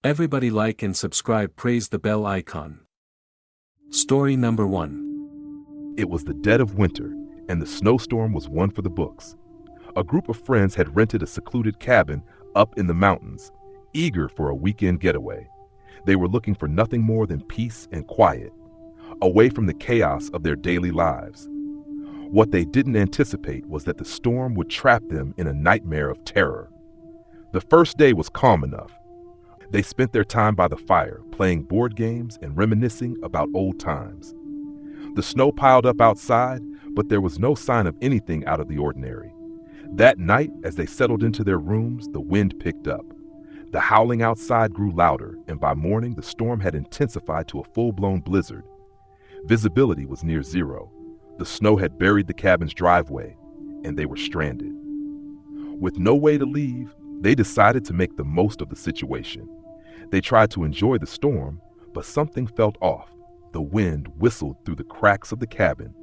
Everybody like and subscribe, praise the bell icon. Story number 1. It was the dead of winter, and the snowstorm was one for the books. A group of friends had rented a secluded cabin up in the mountains, eager for a weekend getaway. They were looking for nothing more than peace and quiet, away from the chaos of their daily lives. What they didn't anticipate was that the storm would trap them in a nightmare of terror. The first day was calm enough. They spent their time by the fire, playing board games and reminiscing about old times. The snow piled up outside, but there was no sign of anything out of the ordinary. That night, as they settled into their rooms, the wind picked up. The howling outside grew louder, and by morning the storm had intensified to a full-blown blizzard. Visibility was near zero. The snow had buried the cabin's driveway, and they were stranded. With no way to leave, they decided to make the most of the situation. They tried to enjoy the storm, but something felt off. The wind whistled through the cracks of the cabin,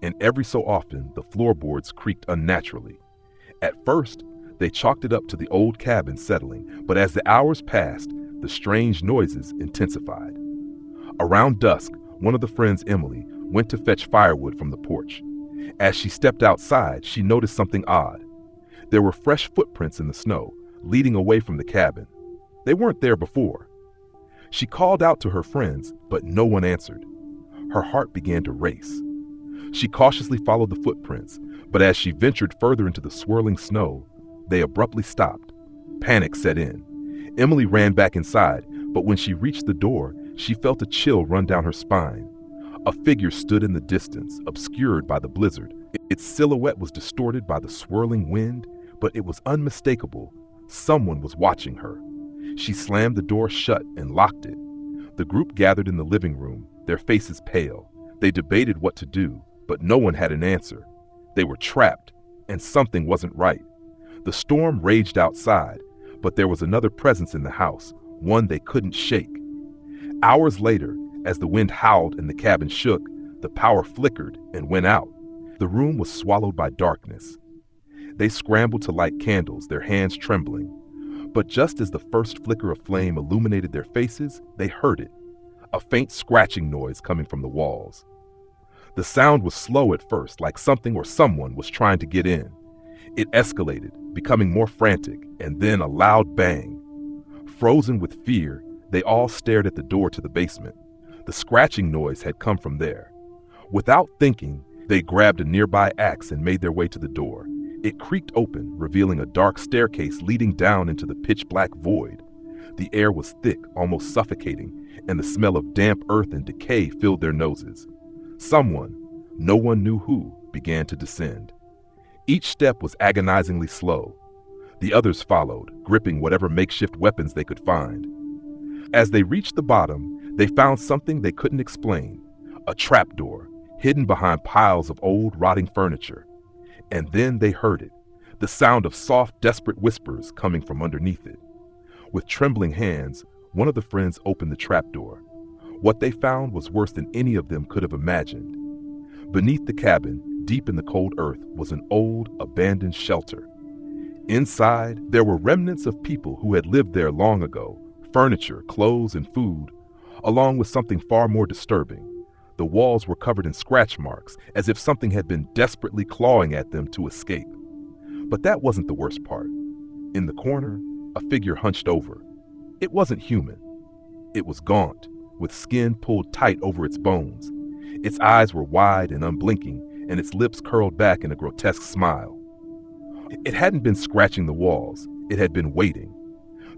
and every so often the floorboards creaked unnaturally. At first, they chalked it up to the old cabin settling, but as the hours passed, the strange noises intensified. Around dusk, one of the friends, Emily, went to fetch firewood from the porch. As she stepped outside, she noticed something odd. There were fresh footprints in the snow, leading away from the cabin. They weren't there before. She called out to her friends, but no one answered. Her heart began to race. She cautiously followed the footprints, but as she ventured further into the swirling snow, they abruptly stopped. Panic set in. Emily ran back inside, but when she reached the door, she felt a chill run down her spine. A figure stood in the distance, obscured by the blizzard. Its silhouette was distorted by the swirling wind, but it was unmistakable. Someone was watching her. She slammed the door shut and locked it. The group gathered in the living room, their faces pale. They debated what to do, but no one had an answer. They were trapped, and something wasn't right. The storm raged outside, but there was another presence in the house, one they couldn't shake. Hours later, as the wind howled and the cabin shook, the power flickered and went out. The room was swallowed by darkness. They scrambled to light candles, their hands trembling. But just as the first flicker of flame illuminated their faces, they heard it, a faint scratching noise coming from the walls. The sound was slow at first, like something or someone was trying to get in. It escalated, becoming more frantic, and then a loud bang. Frozen with fear, they all stared at the door to the basement. The scratching noise had come from there. Without thinking, they grabbed a nearby axe and made their way to the door. It creaked open, revealing a dark staircase leading down into the pitch-black void. The air was thick, almost suffocating, and the smell of damp earth and decay filled their noses. Someone, no one knew who, began to descend. Each step was agonizingly slow. The others followed, gripping whatever makeshift weapons they could find. As they reached the bottom, they found something they couldn't explain, a trapdoor, hidden behind piles of old, rotting furniture. And then they heard it, the sound of soft, desperate whispers coming from underneath it. With trembling hands, one of the friends opened the trapdoor. What they found was worse than any of them could have imagined. Beneath the cabin, deep in the cold earth, was an old, abandoned shelter. Inside, there were remnants of people who had lived there long ago, furniture, clothes, and food, along with something far more disturbing. The walls were covered in scratch marks, as if something had been desperately clawing at them to escape. But that wasn't the worst part. In the corner, a figure hunched over. It wasn't human. It was gaunt, with skin pulled tight over its bones. Its eyes were wide and unblinking, and its lips curled back in a grotesque smile. It hadn't been scratching the walls. It had been waiting.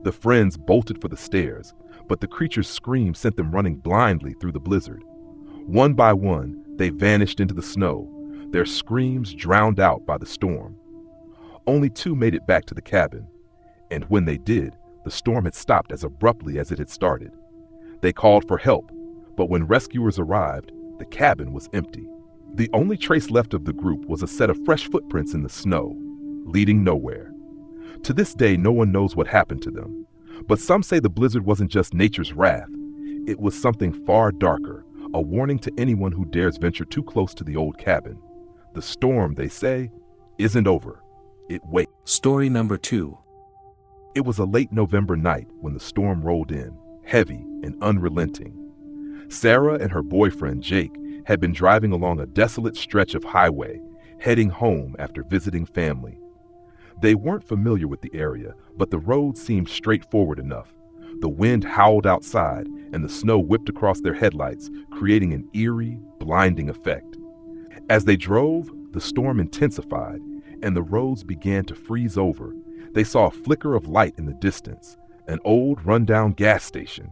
The friends bolted for the stairs, but the creature's scream sent them running blindly through the blizzard. One by one, they vanished into the snow, their screams drowned out by the storm. Only 2 made it back to the cabin, and when they did, the storm had stopped as abruptly as it had started. They called for help, but when rescuers arrived, the cabin was empty. The only trace left of the group was a set of fresh footprints in the snow, leading nowhere. To this day, no one knows what happened to them, but some say the blizzard wasn't just nature's wrath. It was something far darker, a warning to anyone who dares venture too close to the old cabin. The storm, they say, isn't over. It waits. Story number 2. It was a late November night when the storm rolled in, heavy and unrelenting. Sarah and her boyfriend, Jake, had been driving along a desolate stretch of highway, heading home after visiting family. They weren't familiar with the area, but the road seemed straightforward enough. The wind howled outside, and the snow whipped across their headlights, creating an eerie, blinding effect. As they drove, the storm intensified, and the roads began to freeze over. They saw a flicker of light in the distance, an old, run-down gas station.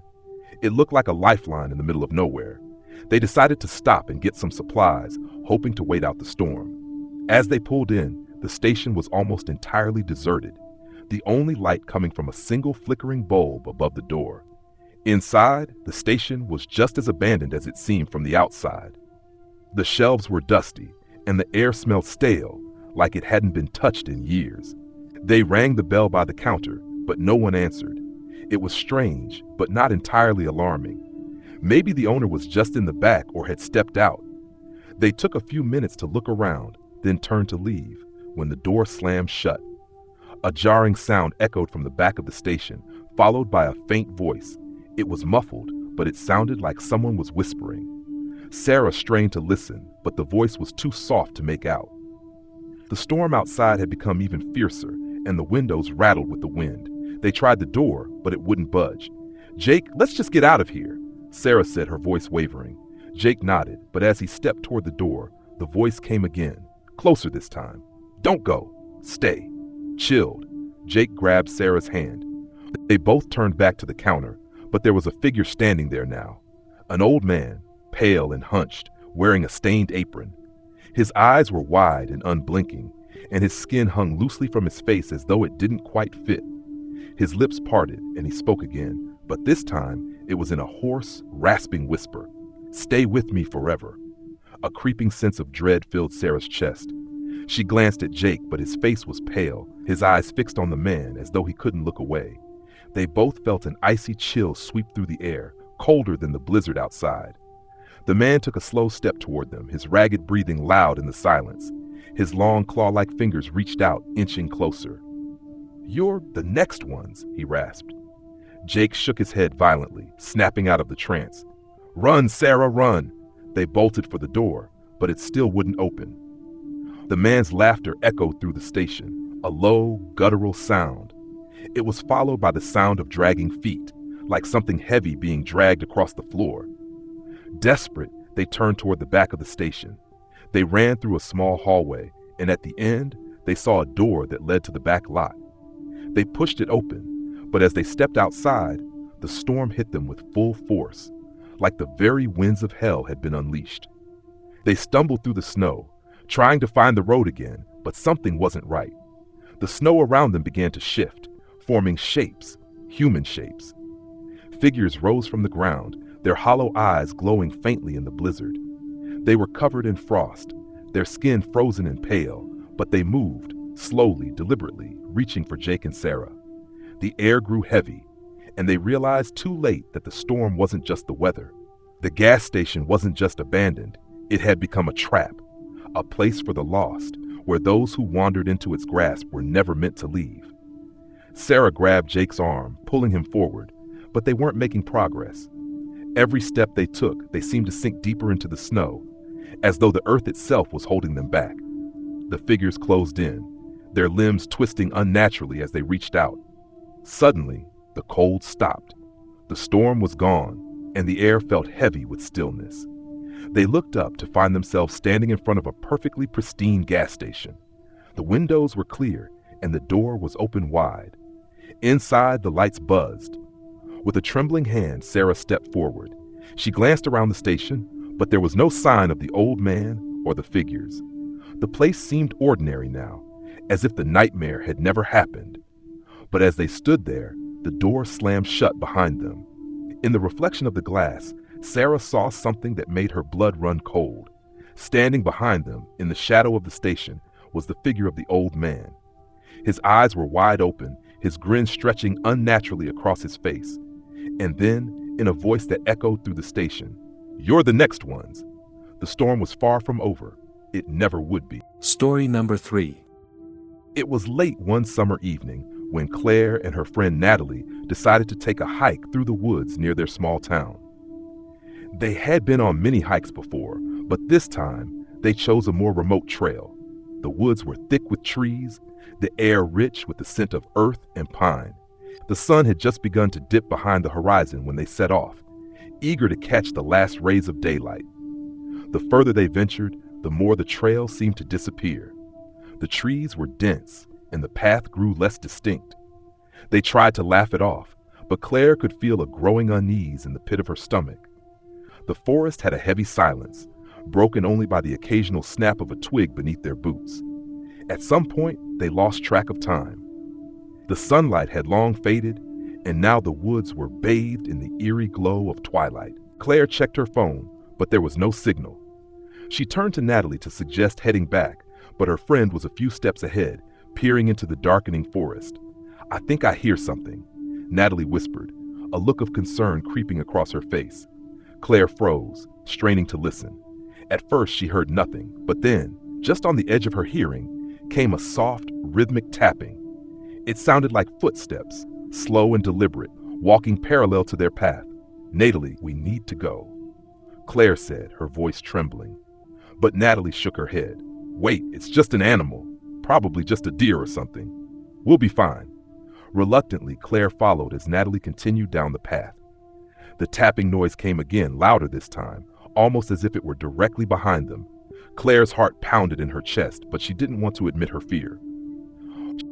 It looked like a lifeline in the middle of nowhere. They decided to stop and get some supplies, hoping to wait out the storm. As they pulled in, the station was almost entirely deserted, the only light coming from a single flickering bulb above the door. Inside, the station was just as abandoned as it seemed from the outside. The shelves were dusty, and the air smelled stale, like it hadn't been touched in years. They rang the bell by the counter, but no one answered. It was strange, but not entirely alarming. Maybe the owner was just in the back or had stepped out. They took a few minutes to look around, then turned to leave, when the door slammed shut. A jarring sound echoed from the back of the station, followed by a faint voice. It was muffled, but it sounded like someone was whispering. Sarah strained to listen, but the voice was too soft to make out. The storm outside had become even fiercer, and the windows rattled with the wind. They tried the door, but it wouldn't budge. "Jake, let's just get out of here," Sarah said, her voice wavering. Jake nodded, but as he stepped toward the door, the voice came again, closer this time. "Don't go. Stay." Chilled, Jake grabbed Sarah's hand. They both turned back to the counter, but there was a figure standing there now. An old man, pale and hunched, wearing a stained apron. His eyes were wide and unblinking, and his skin hung loosely from his face as though it didn't quite fit. His lips parted, and he spoke again, but this time it was in a hoarse, rasping whisper. "Stay with me forever." A creeping sense of dread filled Sarah's chest. She glanced at Jake, but his face was pale, his eyes fixed on the man as though he couldn't look away. They both felt an icy chill sweep through the air, colder than the blizzard outside. The man took a slow step toward them, his ragged breathing loud in the silence. His long claw-like fingers reached out, inching closer. "You're the next ones," he rasped. Jake shook his head violently, snapping out of the trance. "Run, Sarah, run!" They bolted for the door, but it still wouldn't open. The man's laughter echoed through the station, a low, guttural sound. It was followed by the sound of dragging feet, like something heavy being dragged across the floor. Desperate, they turned toward the back of the station. They ran through a small hallway, and at the end, they saw a door that led to the back lot. They pushed it open, but as they stepped outside, the storm hit them with full force, like the very winds of hell had been unleashed. They stumbled through the snow, trying to find the road again, but something wasn't right. The snow around them began to shift, forming shapes, human shapes. Figures rose from the ground, their hollow eyes glowing faintly in the blizzard. They were covered in frost, their skin frozen and pale, but they moved, slowly, deliberately, reaching for Jake and Sarah. The air grew heavy, and they realized too late that the storm wasn't just the weather. The gas station wasn't just abandoned, it had become a trap, a place for the lost, where those who wandered into its grasp were never meant to leave. Sarah grabbed Jake's arm, pulling him forward, but they weren't making progress. Every step they took, they seemed to sink deeper into the snow, as though the earth itself was holding them back. The figures closed in, their limbs twisting unnaturally as they reached out. Suddenly, the cold stopped. The storm was gone, and the air felt heavy with stillness. They looked up to find themselves standing in front of a perfectly pristine gas station. The windows were clear, and the door was open wide. Inside, the lights buzzed. With a trembling hand, Sarah stepped forward. She glanced around the station, but there was no sign of the old man or the figures. The place seemed ordinary now, as if the nightmare had never happened. But as they stood there, the door slammed shut behind them. In the reflection of the glass, Sarah saw something that made her blood run cold. Standing behind them, in the shadow of the station, was the figure of the old man. His eyes were wide open, his grin stretching unnaturally across his face. And then, in a voice that echoed through the station, "You're the next ones." The storm was far from over. It never would be. Story number 3. It was late one summer evening when Claire and her friend Natalie decided to take a hike through the woods near their small town. They had been on many hikes before, but this time they chose a more remote trail. The woods were thick with trees, the air rich with the scent of earth and pine. The sun had just begun to dip behind the horizon when they set off, eager to catch the last rays of daylight. The further they ventured, the more the trail seemed to disappear. The trees were dense, and the path grew less distinct. They tried to laugh it off, but Claire could feel a growing unease in the pit of her stomach. The forest had a heavy silence, broken only by the occasional snap of a twig beneath their boots. At some point, they lost track of time. The sunlight had long faded, and now the woods were bathed in the eerie glow of twilight. Claire checked her phone, but there was no signal. She turned to Natalie to suggest heading back, but her friend was a few steps ahead, peering into the darkening forest. "I think I hear something," Natalie whispered, a look of concern creeping across her face. Claire froze, straining to listen. At first she heard nothing, but then, just on the edge of her hearing, came a soft, rhythmic tapping. It sounded like footsteps, slow and deliberate, walking parallel to their path. "Natalie, we need to go," Claire said, her voice trembling. But Natalie shook her head. "Wait, it's just an animal. Probably just a deer or something. We'll be fine." Reluctantly, Claire followed as Natalie continued down the path. The tapping noise came again, louder this time, almost as if it were directly behind them. Claire's heart pounded in her chest, but she didn't want to admit her fear.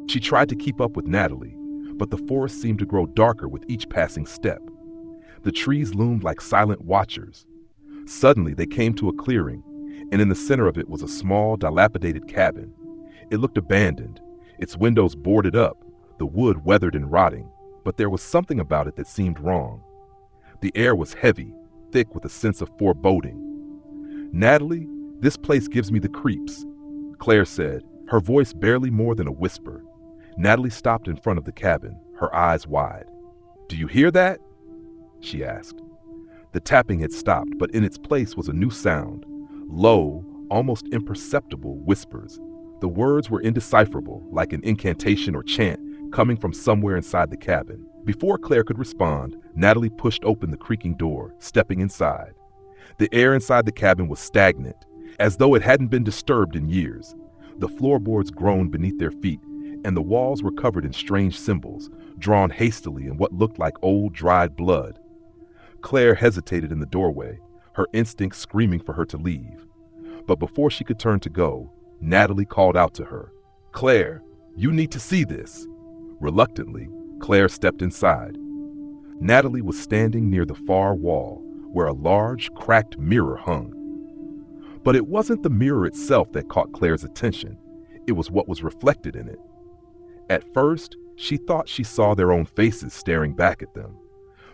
She tried to keep up with Natalie, but the forest seemed to grow darker with each passing step. The trees loomed like silent watchers. Suddenly, they came to a clearing, and in the center of it was a small, dilapidated cabin. It looked abandoned, its windows boarded up, the wood weathered and rotting, but there was something about it that seemed wrong. The air was heavy, thick with a sense of foreboding. "Natalie, this place gives me the creeps," Claire said, her voice barely more than a whisper. Natalie stopped in front of the cabin, her eyes wide. "Do you hear that?" she asked. The tapping had stopped, but in its place was a new sound, low, almost imperceptible whispers. The words were indecipherable, like an incantation or chant coming from somewhere inside the cabin. Before Claire could respond, Natalie pushed open the creaking door, stepping inside. The air inside the cabin was stagnant, as though it hadn't been disturbed in years. The floorboards groaned beneath their feet, and the walls were covered in strange symbols, drawn hastily in what looked like old, dried blood. Claire hesitated in the doorway, her instincts screaming for her to leave. But before she could turn to go, Natalie called out to her, "Claire, you need to see this." Reluctantly, Claire stepped inside. Natalie was standing near the far wall, where a large, cracked mirror hung. But it wasn't the mirror itself that caught Claire's attention. It was what was reflected in it. At first, she thought she saw their own faces staring back at them.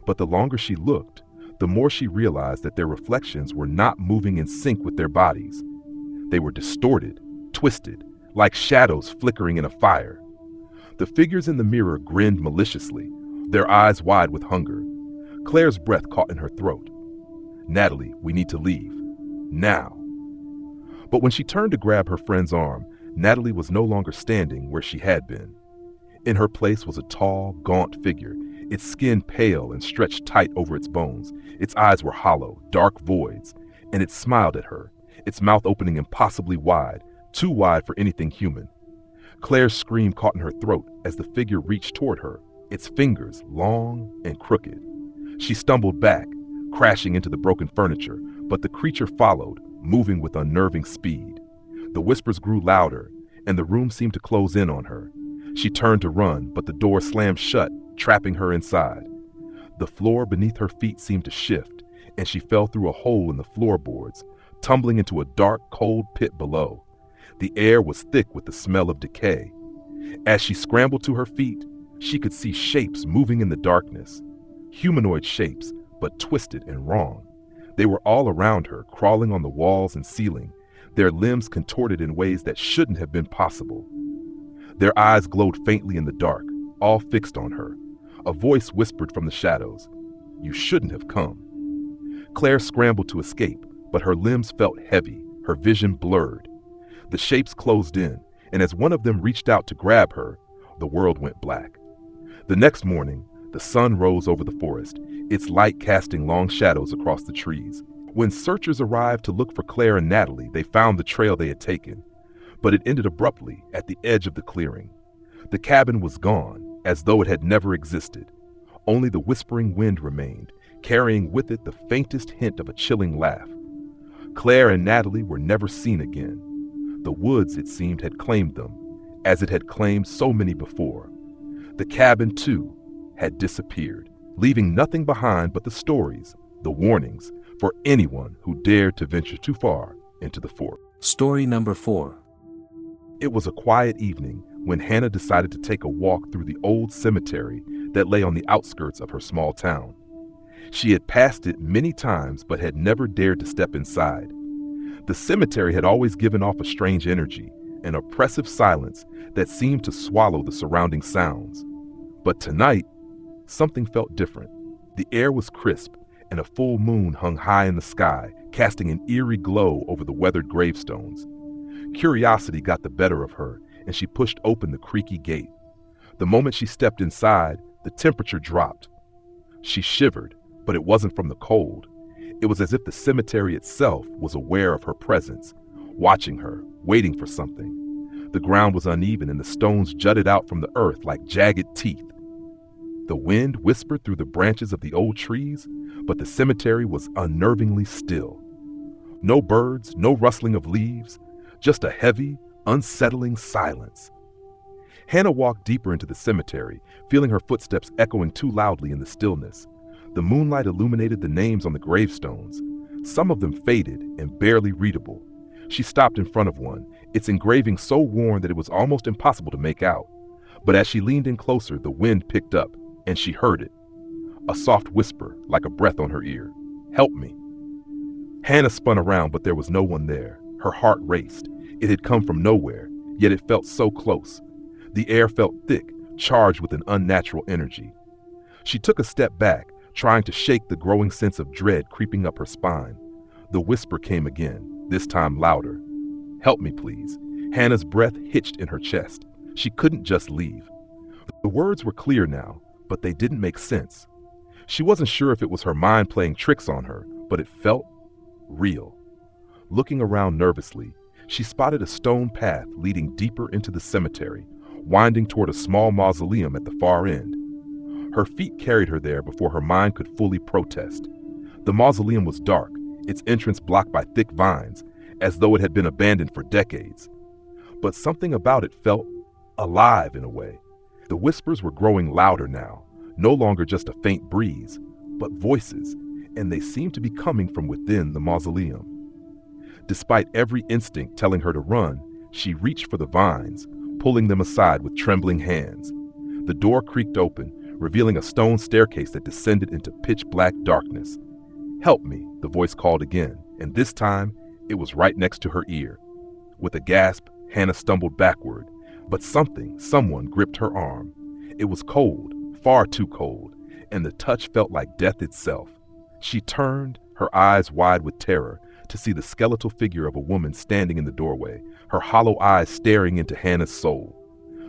But the longer she looked, the more she realized that their reflections were not moving in sync with their bodies. They were distorted, twisted, like shadows flickering in a fire. The figures in the mirror grinned maliciously, their eyes wide with hunger. Claire's breath caught in her throat. "Natalie, we need to leave. Now." But when she turned to grab her friend's arm, Natalie was no longer standing where she had been. In her place was a tall, gaunt figure, its skin pale and stretched tight over its bones. Its eyes were hollow, dark voids, and it smiled at her, its mouth opening impossibly wide, too wide for anything human. Claire's scream caught in her throat as the figure reached toward her, its fingers long and crooked. She stumbled back, crashing into the broken furniture, but the creature followed, moving with unnerving speed. The whispers grew louder, and the room seemed to close in on her. She turned to run, but the door slammed shut, trapping her inside. The floor beneath her feet seemed to shift, and she fell through a hole in the floorboards, tumbling into a dark, cold pit below. The air was thick with the smell of decay. As she scrambled to her feet, she could see shapes moving in the darkness. Humanoid shapes, but twisted and wrong. They were all around her, crawling on the walls and ceiling, their limbs contorted in ways that shouldn't have been possible. Their eyes glowed faintly in the dark, all fixed on her. A voice whispered from the shadows, "You shouldn't have come." Claire scrambled to escape, but her limbs felt heavy, her vision blurred. The shapes closed in, and as one of them reached out to grab her, the world went black. The next morning, the sun rose over the forest, its light casting long shadows across the trees. When searchers arrived to look for Claire and Natalie, they found the trail they had taken, but it ended abruptly at the edge of the clearing. The cabin was gone, as though it had never existed. Only the whispering wind remained, carrying with it the faintest hint of a chilling laugh. Claire and Natalie were never seen again. The woods, it seemed, had claimed them, as it had claimed so many before. The cabin, too, had disappeared, leaving nothing behind but the stories, the warnings, for anyone who dared to venture too far into the forest. Story number 4. It was a quiet evening when Hannah decided to take a walk through the old cemetery that lay on the outskirts of her small town. She had passed it many times but had never dared to step inside. The cemetery had always given off a strange energy, an oppressive silence that seemed to swallow the surrounding sounds. But tonight, something felt different. The air was crisp, and a full moon hung high in the sky, casting an eerie glow over the weathered gravestones. Curiosity got the better of her, and she pushed open the creaky gate. The moment she stepped inside, the temperature dropped. She shivered, but it wasn't from the cold. It was as if the cemetery itself was aware of her presence, watching her, waiting for something. The ground was uneven, and the stones jutted out from the earth like jagged teeth. The wind whispered through the branches of the old trees, but the cemetery was unnervingly still. No birds, no rustling of leaves, just a heavy, unsettling silence. Hannah walked deeper into the cemetery, feeling her footsteps echoing too loudly in the stillness. The moonlight illuminated the names on the gravestones, some of them faded and barely readable. She stopped in front of one, its engraving so worn that it was almost impossible to make out. But as she leaned in closer, the wind picked up, and she heard it. A soft whisper, like a breath on her ear. "Help me." Hannah spun around, but there was no one there. Her heart raced. It had come from nowhere, yet it felt so close. The air felt thick, charged with an unnatural energy. She took a step back, trying to shake the growing sense of dread creeping up her spine. The whisper came again, this time louder. "Help me, please." Hannah's breath hitched in her chest. She couldn't just leave. The words were clear now, but they didn't make sense. She wasn't sure if it was her mind playing tricks on her, but it felt real. Looking around nervously, she spotted a stone path leading deeper into the cemetery, winding toward a small mausoleum at the far end. Her feet carried her there before her mind could fully protest. The mausoleum was dark, its entrance blocked by thick vines, as though it had been abandoned for decades. But something about it felt alive in a way. The whispers were growing louder now, no longer just a faint breeze, but voices, and they seemed to be coming from within the mausoleum. Despite every instinct telling her to run, she reached for the vines, pulling them aside with trembling hands. The door creaked open, revealing a stone staircase that descended into pitch-black darkness. "Help me," the voice called again, and this time it was right next to her ear. With a gasp, Hannah stumbled backward, but someone gripped her arm. It was cold, far too cold, and the touch felt like death itself. She turned, her eyes wide with terror, to see the skeletal figure of a woman standing in the doorway, her hollow eyes staring into Hannah's soul.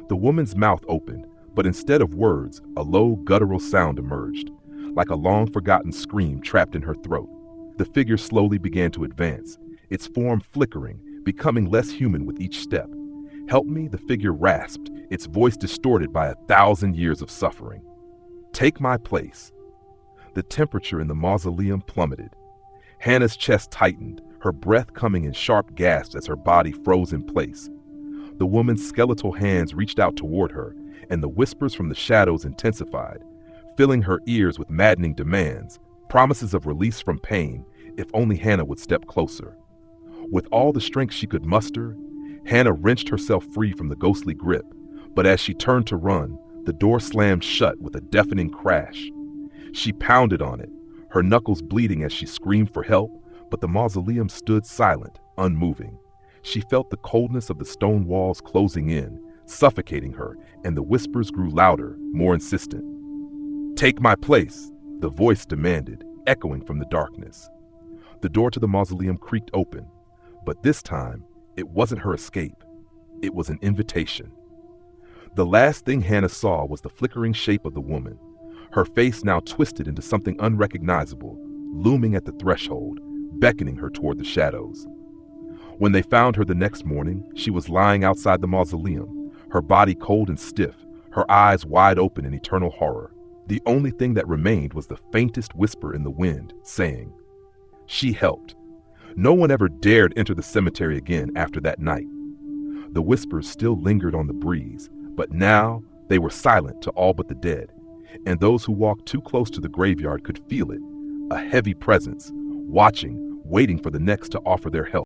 The woman's mouth opened, but instead of words, a low, guttural sound emerged, like a long-forgotten scream trapped in her throat. The figure slowly began to advance, its form flickering, becoming less human with each step. "Help me," the figure rasped, its voice distorted by 1,000 years of suffering. "Take my place." The temperature in the mausoleum plummeted. Hannah's chest tightened, her breath coming in sharp gasps as her body froze in place. The woman's skeletal hands reached out toward her, and the whispers from the shadows intensified, filling her ears with maddening demands, promises of release from pain, if only Hannah would step closer. With all the strength she could muster, Hannah wrenched herself free from the ghostly grip, but as she turned to run, the door slammed shut with a deafening crash. She pounded on it, her knuckles bleeding as she screamed for help, but the mausoleum stood silent, unmoving. She felt the coldness of the stone walls closing in, suffocating her, and the whispers grew louder, more insistent. "Take my place," the voice demanded, echoing from the darkness. The door to the mausoleum creaked open, but this time, it wasn't her escape. It was an invitation. The last thing Hannah saw was the flickering shape of the woman, her face now twisted into something unrecognizable, looming at the threshold, beckoning her toward the shadows. When they found her the next morning, she was lying outside the mausoleum, her body cold and stiff, her eyes wide open in eternal horror. The only thing that remained was the faintest whisper in the wind, saying, "She helped." No one ever dared enter the cemetery again after that night. The whispers still lingered on the breeze, but now they were silent to all but the dead, and those who walked too close to the graveyard could feel it, a heavy presence, watching, waiting for the next to offer their help.